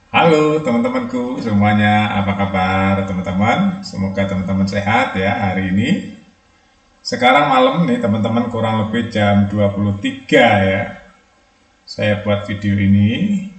Halo teman-temanku semuanya, apa kabar teman-teman? Semoga teman-teman sehat ya hari ini. Sekarang malam nih teman-teman kurang lebih jam 23 ya. Saya buat video ini.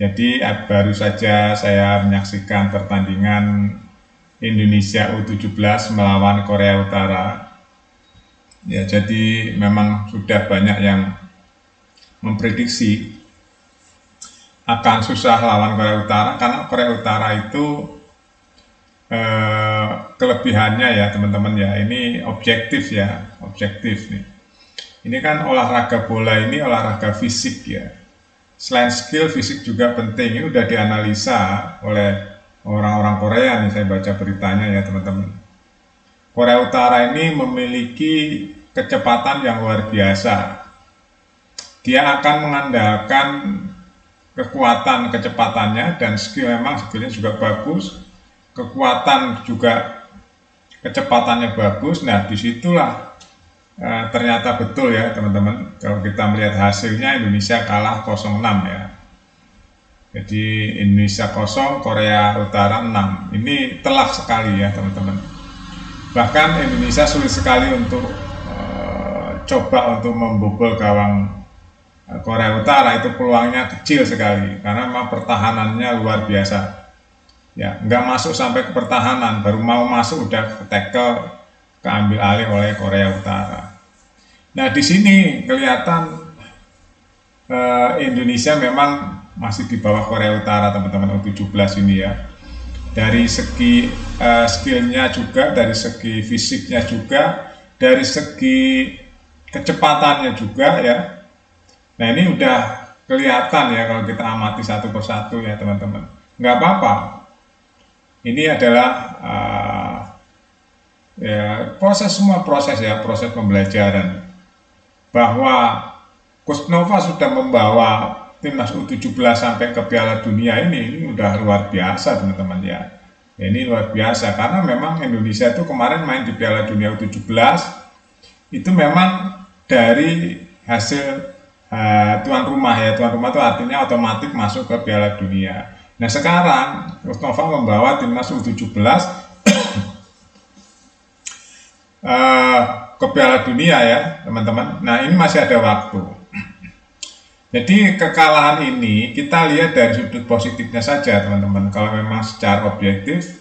Jadi baru saja saya menyaksikan pertandingan Indonesia U17 melawan Korea Utara. Ya, jadi memang sudah banyak yang memprediksi akan susah lawan Korea Utara karena Korea Utara itu kelebihannya ya teman-teman ya, ini objektif ya, objektif nih. Ini kan olahraga bola ini olahraga fisik ya. Selain skill, fisik juga penting. Ini udah dianalisa oleh orang-orang Korea nih, saya baca beritanya ya teman-teman. Korea Utara ini memiliki kecepatan yang luar biasa. Dia akan mengandalkan kekuatan kecepatannya dan skillnya juga bagus, kekuatan juga kecepatannya bagus. Nah disitulah ternyata betul ya teman-teman, kalau kita melihat hasilnya Indonesia kalah 0-6 ya. Jadi Indonesia 0, Korea Utara 6. Ini telak sekali ya teman-teman. Bahkan Indonesia sulit sekali untuk coba untuk membobol gawang Korea Utara, itu peluangnya kecil sekali karena memang pertahanannya luar biasa. Ya, nggak masuk sampai ke pertahanan, baru mau masuk udah ke tackle, keambil alih oleh Korea Utara. Nah, di sini kelihatan Indonesia memang masih di bawah Korea Utara teman-teman U17 ini ya. Dari segi skillnya juga, dari segi fisiknya juga, dari segi kecepatannya juga ya. Nah ini udah kelihatan ya kalau kita amati satu persatu ya teman-teman. Nggak apa-apa. Ini adalah ya semua proses ya, proses pembelajaran. Bahwa Coach Nova sudah membawa timnas U17 sampai ke Piala Dunia ini udah luar biasa teman-teman ya. Ini luar biasa karena memang Indonesia itu kemarin main di Piala Dunia U17 itu memang dari hasil tuan rumah ya. Tuan rumah itu artinya otomatis masuk ke Piala Dunia. Nah sekarang Coach Nova membawa timnas U17 ke Piala Dunia ya teman-teman. Nah ini masih ada waktu. Jadi kekalahan ini kita lihat dari sudut positifnya saja teman-teman. Kalau memang secara objektif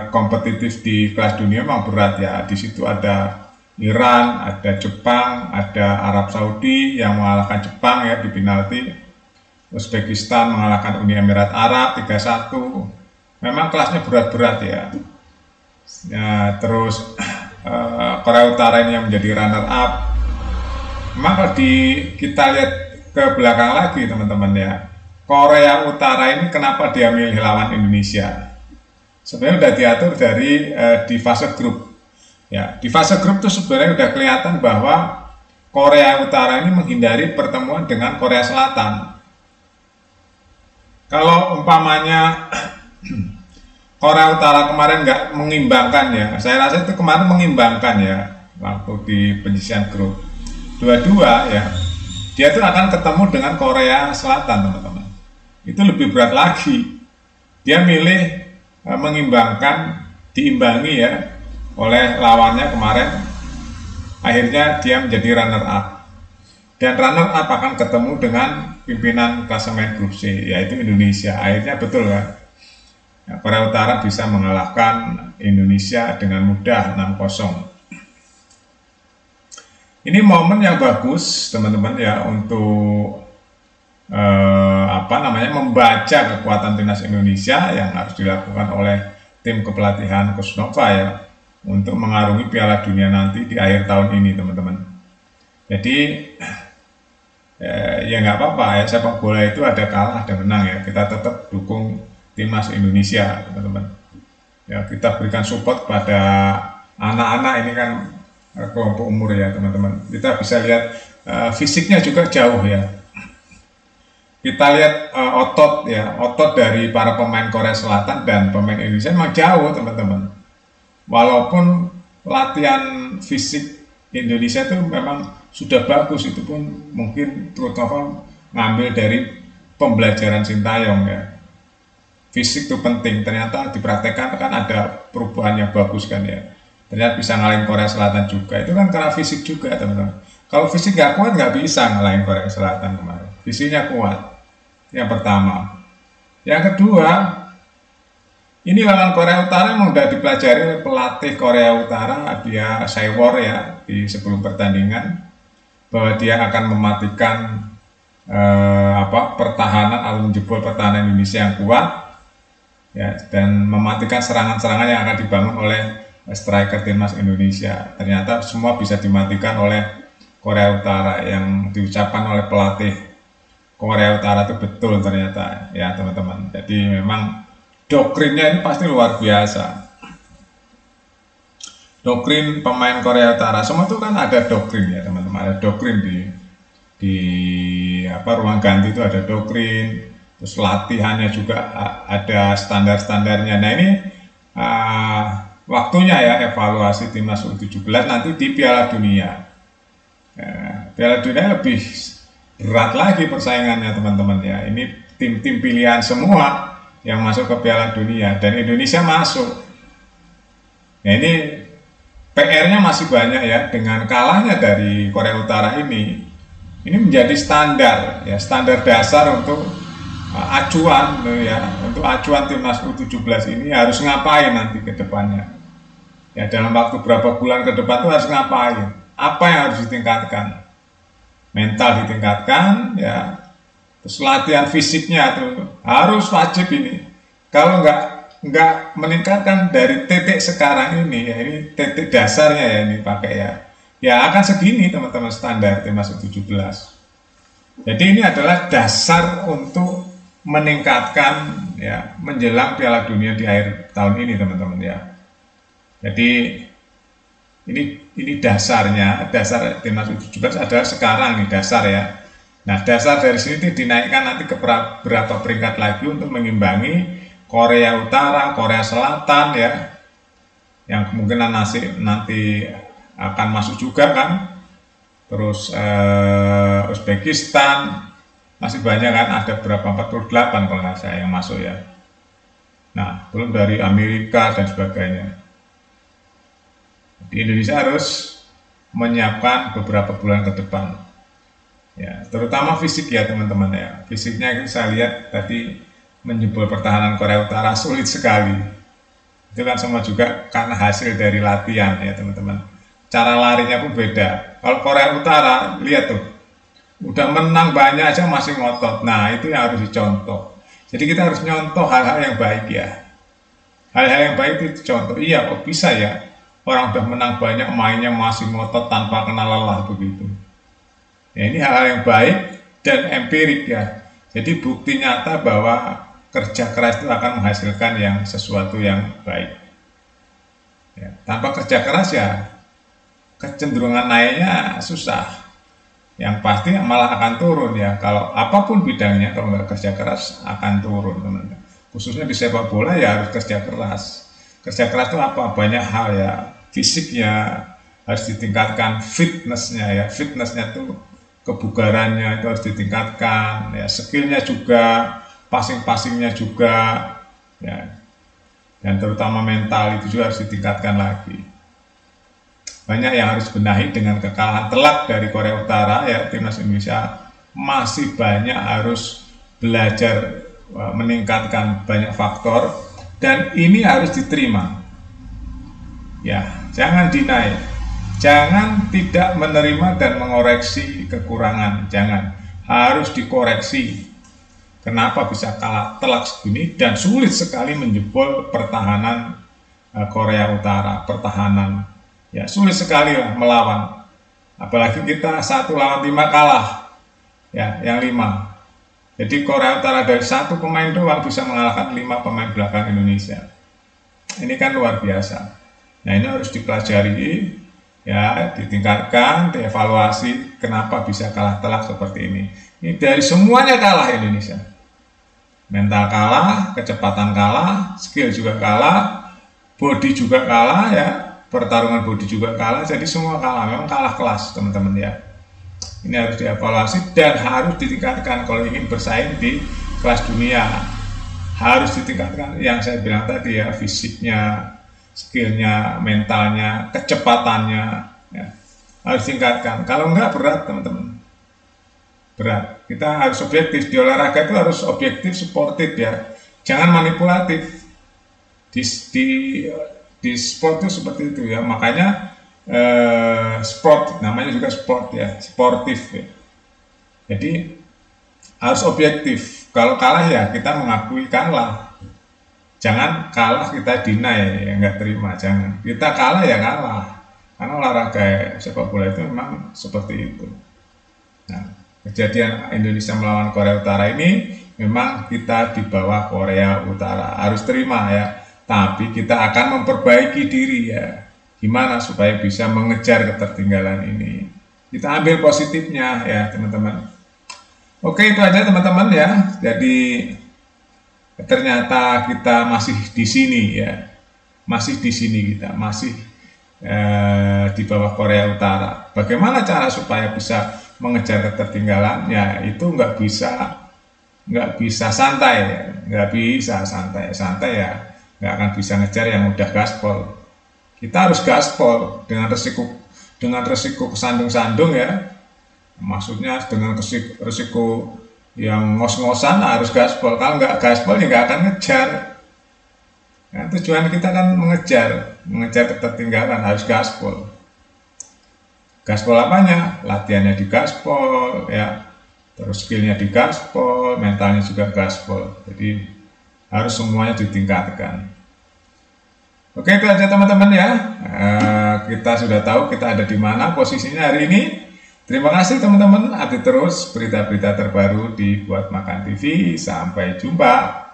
kompetitif di kelas dunia memang berat ya. Di situ ada Iran, ada Jepang, ada Arab Saudi yang mengalahkan Jepang ya di penalti. Uzbekistan mengalahkan Uni Emirat Arab 3-1. Memang kelasnya berat-berat ya. Terus Korea Utara ini yang menjadi runner up. Memang kalau kita lihat ke belakang lagi teman-teman ya, Korea Utara ini kenapa dia milih lawan Indonesia? Sebenarnya sudah diatur dari di fase grup. Ya, di fase grup itu sebenarnya sudah kelihatan bahwa Korea Utara ini menghindari pertemuan dengan Korea Selatan. Kalau umpamanya Korea Utara kemarin nggak mengimbangkan ya, saya rasa itu kemarin mengimbangkan ya waktu di penyisian grup. Dua-dua ya, dia tuh akan ketemu dengan Korea Selatan teman-teman. Itu lebih berat lagi. Dia milih mengimbangkan, diimbangi ya oleh lawannya kemarin. Akhirnya dia menjadi runner up. Dan runner up akan ketemu dengan pimpinan klasemen grup C, yaitu Indonesia. Akhirnya betul kan, Korea Utara bisa mengalahkan Indonesia dengan mudah 6-0. Ini momen yang bagus teman-teman ya untuk membaca kekuatan timnas Indonesia yang harus dilakukan oleh tim kepelatihan Coach Nova ya untuk mengarungi Piala Dunia nanti di akhir tahun ini teman-teman. Jadi ya nggak apa-apa ya, sepak bola itu ada kalah ada menang ya, kita tetap dukung timnas Indonesia teman-teman. Ya kita berikan support pada anak-anak ini kan kelompok umur ya teman-teman. Kita bisa lihat fisiknya juga jauh ya. Kita lihat otot ya, otot dari para pemain Korea Selatan dan pemain Indonesia memang jauh teman-teman. Walaupun latihan fisik Indonesia itu memang sudah bagus, itu pun mungkin terutama ngambil dari pembelajaran Sintayong ya. Fisik itu penting, ternyata dipraktekkan kan ada perubahan yang bagus kan ya. Ternyata bisa ngalahin Korea Selatan juga, itu kan karena fisik juga teman-teman. Kalau fisik nggak kuat nggak bisa ngalahin Korea Selatan kemarin. Fisiknya kuat, yang pertama. Yang kedua, ini lawan Korea Utara emang udah dipelajari oleh pelatih Korea Utara, dia Saewon ya, di sebelum pertandingan, bahwa dia akan mematikan pertahanan atau menjebol pertahanan Indonesia yang kuat ya, dan mematikan serangan-serangan yang akan dibangun oleh striker timnas Indonesia. Ternyata semua bisa dimatikan oleh Korea Utara. Yang diucapkan oleh pelatih Korea Utara itu betul ternyata ya teman-teman. Jadi memang doktrinnya ini pasti luar biasa. Doktrin pemain Korea Utara semua itu kan ada doktrin ya teman-teman. Ada doktrin di ruang ganti itu ada doktrin. Terus latihannya juga ada standar-standarnya. Nah ini waktunya ya evaluasi timnas U17 nanti di Piala Dunia. Piala Dunia lebih berat lagi persaingannya teman-teman ya. Ini tim-tim pilihan semua yang masuk ke Piala Dunia dan Indonesia masuk. Nah ini PR-nya masih banyak ya, dengan kalahnya dari Korea Utara ini menjadi standar ya, standar dasar untuk acuan ya, untuk acuan timnas U17 ini harus ngapain nanti ke depannya. Ya dalam waktu berapa bulan ke depan itu harus ngapain? Apa yang harus ditingkatkan? Mental ditingkatkan ya. Terus latihan fisiknya tuh harus wajib ini. Kalau nggak meningkatkan dari titik sekarang ini ya, ini titik dasarnya ya ini pakai ya akan segini teman-teman standar timnas U17. Jadi ini adalah dasar untuk meningkatkan ya menjelang Piala Dunia di akhir tahun ini teman-teman ya. Jadi ini dasarnya, dasar timnas U17 adalah sekarang nih dasar ya. Nah dasar dari sini dinaikkan nanti ke berapa peringkat lagi untuk mengimbangi Korea Utara, Korea Selatan ya, yang kemungkinan nanti akan masuk juga kan. Terus Uzbekistan masih banyak kan, ada berapa 48 kalau nggak saya yang masuk ya. Nah belum dari Amerika dan sebagainya. Di Indonesia harus menyiapkan beberapa bulan ke depan ya, terutama fisik ya teman-teman ya. Fisiknya itu saya lihat tadi menjebol pertahanan Korea Utara sulit sekali. Itu kan semua juga karena hasil dari latihan ya teman-teman. Cara larinya pun beda. Kalau Korea Utara lihat tuh, udah menang banyak aja masih ngotot. Nah itu yang harus dicontoh. Jadi kita harus nyontoh hal-hal yang baik ya. Hal-hal yang baik itu contoh. Iya kok bisa ya, orang udah menang banyak mainnya masih ngotot tanpa kenal lelah begitu. Ya ini hal-hal yang baik dan empirik ya. Jadi bukti nyata bahwa kerja keras itu akan menghasilkan yang sesuatu yang baik. Ya, tanpa kerja keras ya kecenderungan naiknya susah. Yang pasti malah akan turun ya. Kalau apapun bidangnya, kalau nggak kerja keras akan turun teman-teman. Khususnya di sepak bola ya harus kerja keras. Kerja keras itu apa? Banyak hal ya. Fisiknya harus ditingkatkan, fitnessnya ya. Fitnessnya tuh kebugarannya itu harus ditingkatkan. Ya, skillnya juga, passing-passingnya juga, ya. Dan terutama mental itu juga harus ditingkatkan lagi. Banyak yang harus benahi dengan kekalahan telak dari Korea Utara ya. Timnas Indonesia masih banyak harus belajar meningkatkan banyak faktor dan ini harus diterima ya, jangan deny, jangan tidak menerima dan mengoreksi kekurangan, jangan, harus dikoreksi. Kenapa bisa kalah telak segini dan sulit sekali menjebol pertahanan Korea Utara, pertahanan ya sulit sekali lah melawan, apalagi kita 1 lawan 5 kalah ya, yang 5. Jadi Korea Utara dari 1 pemain doang bisa mengalahkan 5 pemain belakang Indonesia. Ini kan luar biasa. Nah ini harus dipelajari ya, ditingkatkan, dievaluasi kenapa bisa kalah telak seperti ini. Ini dari semuanya kalah Indonesia. Mental kalah, kecepatan kalah, skill juga kalah, body juga kalah ya. Pertarungan body juga kalah, jadi semua kalah, memang kalah kelas teman-teman ya. Ini harus dievaluasi dan harus ditingkatkan kalau ingin bersaing di kelas dunia. Harus ditingkatkan yang saya bilang tadi ya, fisiknya, skillnya, mentalnya, kecepatannya, ya, harus tingkatkan. Kalau enggak berat teman-teman, berat. Kita harus objektif di olahraga, itu harus objektif, sportif ya, jangan manipulatif. Di sport itu seperti itu ya, makanya sport namanya juga sport ya, sportif ya. Jadi harus objektif. Kalau kalah ya kita mengakui kalah, jangan kalah kita deny ya, nggak terima, jangan. Kita kalah ya kalah, karena olahraga sepak bola itu memang seperti itu. Nah, kejadian Indonesia melawan Korea Utara ini memang kita di bawah Korea Utara, harus terima ya. Tapi kita akan memperbaiki diri ya. Gimana supaya bisa mengejar ketertinggalan ini. Kita ambil positifnya ya teman-teman. Oke, itu aja teman-teman ya. Jadi ternyata kita masih di sini ya. Masih di sini kita, masih di bawah Korea Utara. Bagaimana cara supaya bisa mengejar ketertinggalan? Ya itu nggak bisa santai ya. Nggak bisa santai ya. Nggak akan bisa ngejar yang udah gaspol. Kita harus gaspol dengan resiko kesandung-sandung ya. Maksudnya dengan resiko yang ngos-ngosan harus gaspol. Kalau nggak gaspol ya nggak akan ngejar. Nah, tujuan kita kan mengejar ketertinggalan, harus gaspol. Gaspol apanya? Latihannya di gaspol ya. Terus skillnya di gaspol, mentalnya juga gaspol. Jadi harus semuanya ditingkatkan. Oke, itu aja teman-teman ya. Kita sudah tahu kita ada di mana posisinya hari ini. Terima kasih teman-teman. Update terus berita-berita terbaru di Buat Makan TV. Sampai jumpa.